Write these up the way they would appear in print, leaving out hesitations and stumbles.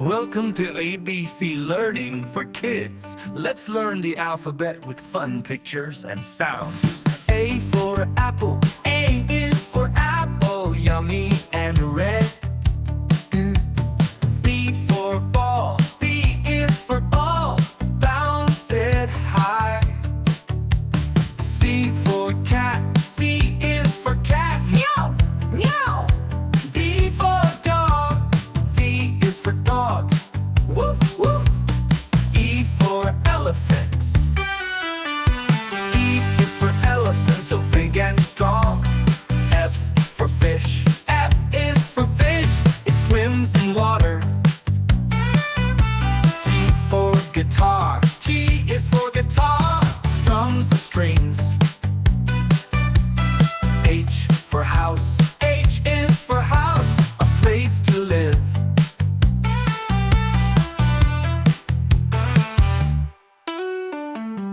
Welcome to ABC Learning for Kids. Let's learn the alphabet with fun pictures and sounds. A for apple. A is for apple, yummy and red. B for ball. B is for ball, bounce it high. C for cat. C is for cat, meow, meow. D for dog. D is for dog, woof, woof. E for elephant. E is for elephant, so big and strong. F for fish. F is for fish, it swims in water. G for guitar. G is for guitar, strums the strings. H for house. H is for house, a place to live.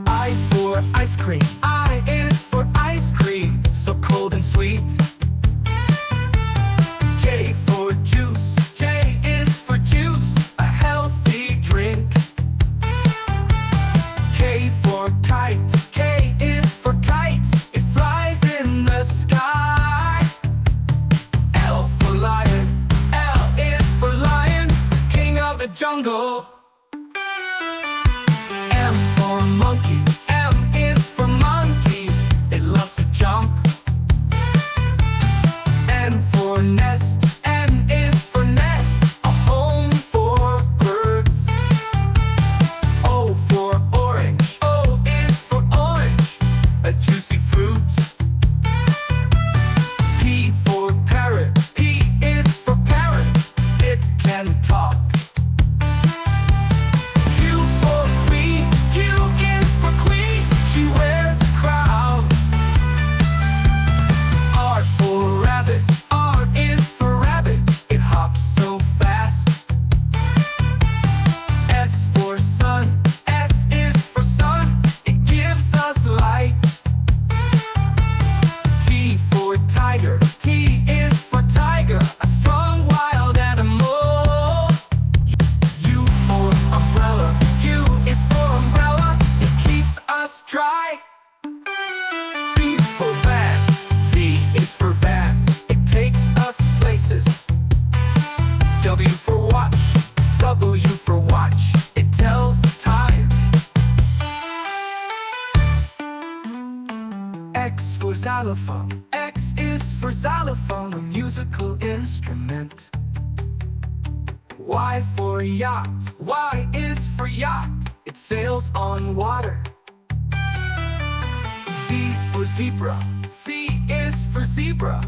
I for ice cream. I is for ice cream, so cold and sweet. J for juice. J is for juice, a healthy drink. K for kite. K is for kite, it flies in the sky. L for lion. L is for lion, king of the jungle. M for monkey. M is for monkey, it loves to jump. N for nest. N is for nest, a home for birds. O for orange. O is for orange, a juicy fruit. P for parrot. P is for parrot, it can talk. Q for queen. Q is for queen, she wears a crown. R for rabbit. R is for rabbit, it hops so fast. S for sun. S is for sun, it gives us light. T for tiger. T is for tiger, a strong wild animal. U for umbrella. U is for umbrella, it keeps us dry. V for van. V is for van, it takes us places. W for watch. W for watch, it tells the time. X for xylophone. X is for xylophone, a musical instrument. Y for yacht. Y is for yacht, it sails on water. Z for zebra. Z is for zebra,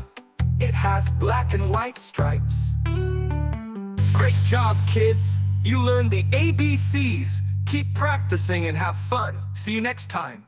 it has black and white stripes. Great job, kids! You learned the ABCs. Keep practicing and have fun. See you next time.